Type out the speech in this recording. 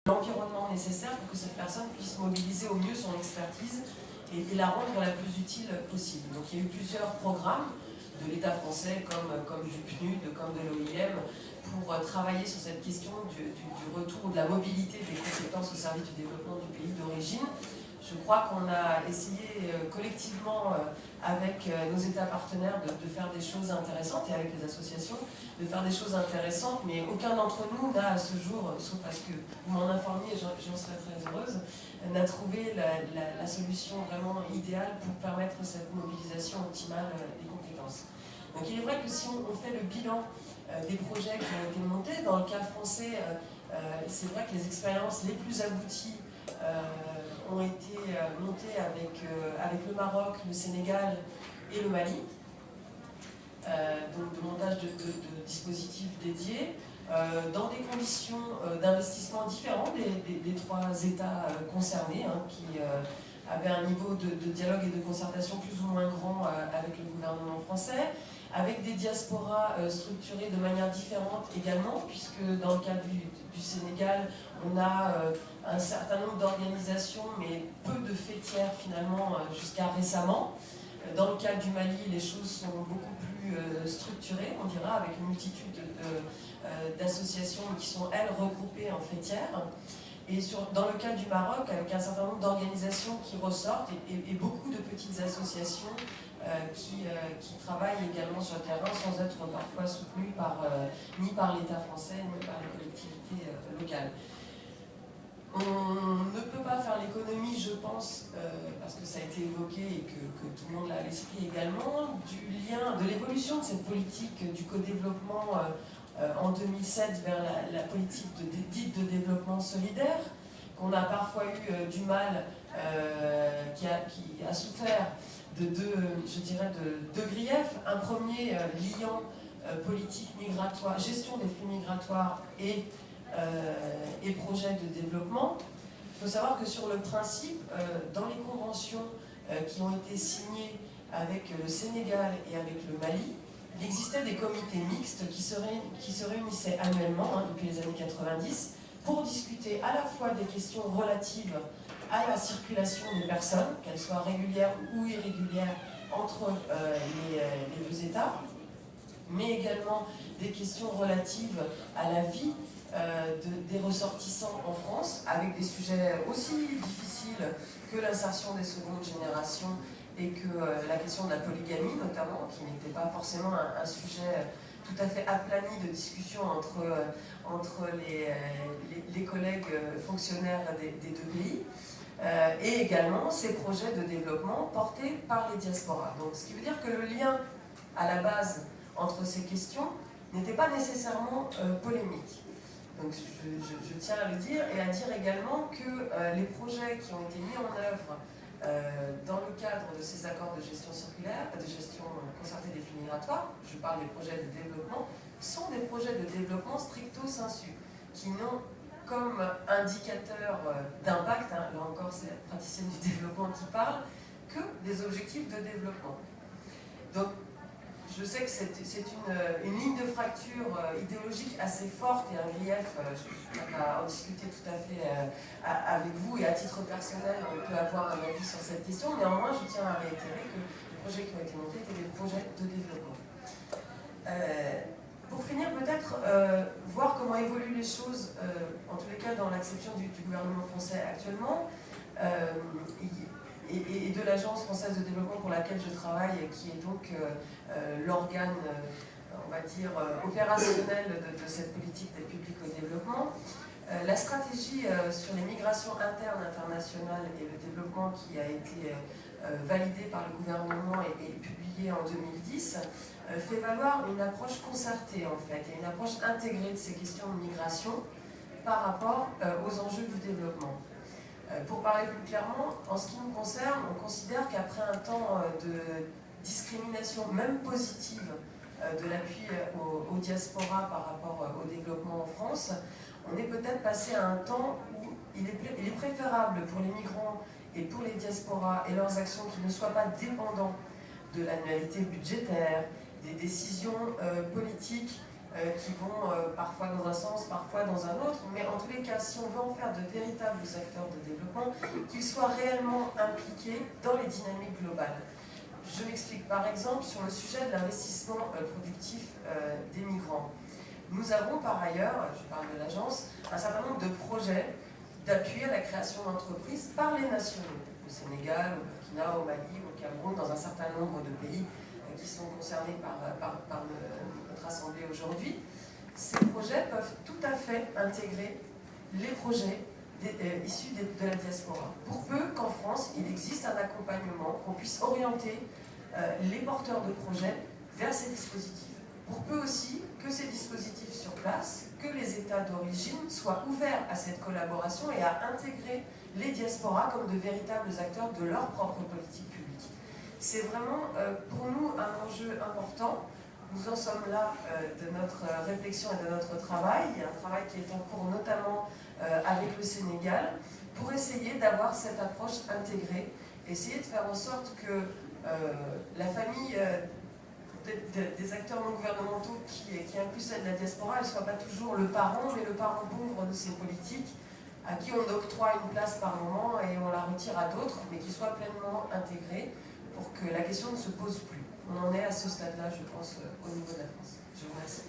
l'environnement nécessaire pour que cette personne puisse mobiliser au mieux son expertise et la rendre la plus utile possible. Donc il y a eu plusieurs programmes de l'État français comme du PNUD, comme de l'OIM, pour travailler sur cette question du retour de la mobilité des compétences au service du développement du pays d'origine. Je crois qu'on a essayé collectivement avec nos États partenaires de faire des choses intéressantes et avec les associations de faire des choses intéressantes, mais aucun d'entre nous n'a à ce jour, sauf parce que vous m'en informiez, j'en serais très heureuse, n'a trouvé la solution vraiment idéale pour permettre cette mobilisation optimale des compétences. Donc il est vrai que si on fait le bilan des projets qui ont été montés, dans le cas français, c'est vrai que les expériences les plus abouties ont été montées avec le Maroc, le Sénégal et le Mali. Donc de montage de dispositifs dédiés, dans des conditions d'investissement différentes des trois États concernés, qui avaient un niveau de dialogue et de concertation plus ou moins grand avec le gouvernement français, avec des diasporas structurées de manière différente également, puisque dans le cas du Sénégal, on a un certain nombre d'organisations, mais peu de fêtières finalement jusqu'à récemment. Dans le cas du Mali, les choses sont beaucoup plus structurées, on dira, avec une multitude d'associations qui sont, elles, regroupées en fêtières. Et dans le cas du Maroc, avec un certain nombre d'organisations qui ressortent et beaucoup de petites associations qui travaillent également sur le terrain sans être parfois soutenues ni par l'État français, ni par les collectivités locales. On ne peut pas faire l'économie, je pense, parce que ça a été évoqué et que tout le monde l'a à l'esprit également, du lien, de l'évolution de cette politique du co-développement en 2007 vers la politique dite de développement solidaire, qu'on a parfois eu du mal, qui a souffert de deux griefs. Un premier liant politique migratoire, gestion des flux migratoires et projets de développement. Il faut savoir que sur le principe, dans les conventions qui ont été signées avec le Sénégal et avec le Mali, il existait des comités mixtes qui se réunissaient annuellement depuis les années 90 pour discuter à la fois des questions relatives à la circulation des personnes, qu'elles soient régulières ou irrégulières entre les deux États, mais également des questions relatives à la vie des ressortissants en France, avec des sujets aussi difficiles que l'insertion des secondes générations et que la question de la polygamie notamment, qui n'était pas forcément un sujet tout à fait aplani de discussion entre les collègues fonctionnaires des deux pays, et également ces projets de développement portés par les diasporas. Donc, ce qui veut dire que le lien à la base entre ces questions n'était pas nécessairement polémique. Donc je tiens à le dire et à dire également que les projets qui ont été mis en œuvre dans le cadre de ces accords de gestion circulaire, de gestion concertée des flux migratoires, je parle des projets de développement, sont des projets de développement stricto sensu, qui n'ont comme indicateur d'impact, là encore c'est la praticienne du développement qui parle, que des objectifs de développement. Donc je sais que c'est une ligne de fracture idéologique assez forte et un grief, je peux en discuter tout à fait avec vous, et à titre personnel, on peut avoir un avis sur cette question. Néanmoins, je tiens à réitérer que les projets qui ont été montés étaient des projets de développement. Pour finir, peut-être voir comment évoluent les choses, en tous les cas dans l'acception du gouvernement français actuellement, et de l'Agence française de développement pour laquelle je travaille, qui est donc l'organe, on va dire, opérationnel de cette politique d'aide publique au développement. La stratégie sur les migrations internes, internationales et le développement qui a été validée par le gouvernement et publiée en 2010 fait valoir une approche concertée en fait, et une approche intégrée de ces questions de migration par rapport aux enjeux du développement. Pour parler plus clairement, en ce qui nous concerne, on considère qu'après un temps de discrimination, même positive, de l'appui aux diasporas par rapport au développement en France, on est peut-être passé à un temps où il est préférable pour les migrants et pour les diasporas et leurs actions qui ne soient pas dépendants de l'annualité budgétaire, des décisions politiques qui vont parfois dans un sens, parfois dans un autre, mais en tous les cas, si on veut en faire de véritables acteurs de développement, qu'ils soient réellement impliqués dans les dynamiques globales. Je m'explique par exemple sur le sujet de l'investissement productif des migrants. Nous avons par ailleurs, je parle de l'agence, un certain nombre de projets d'appui à la création d'entreprises par les nationaux, au Sénégal, au Burkina, au Mali, au Cameroun, dans un certain nombre de pays qui sont concernés par notre Assemblée aujourd'hui. Ces projets peuvent tout à fait intégrer les projets issus de la diaspora. Pour peu qu'en France, il existe un accompagnement, qu'on puisse orienter les porteurs de projets vers ces dispositifs. Pour peu aussi que ces dispositifs sur place, que les États d'origine soient ouverts à cette collaboration et à intégrer les diasporas comme de véritables acteurs de leur propre politique publique. C'est vraiment pour nous un enjeu important. Nous en sommes là de notre réflexion et de notre travail. Il y a un travail qui est en cours notamment avec le Sénégal pour essayer d'avoir cette approche intégrée, essayer de faire en sorte que la famille des acteurs non gouvernementaux qui incluent celle de la diaspora, elle ne soit pas toujours le parent, mais le parent pauvre de ces politiques à qui on octroie une place par moment et on la retire à d'autres, mais qui soit pleinement intégrée pour que la question ne se pose plus. On en est à ce stade-là, je pense, au niveau de la France. Je vous remercie.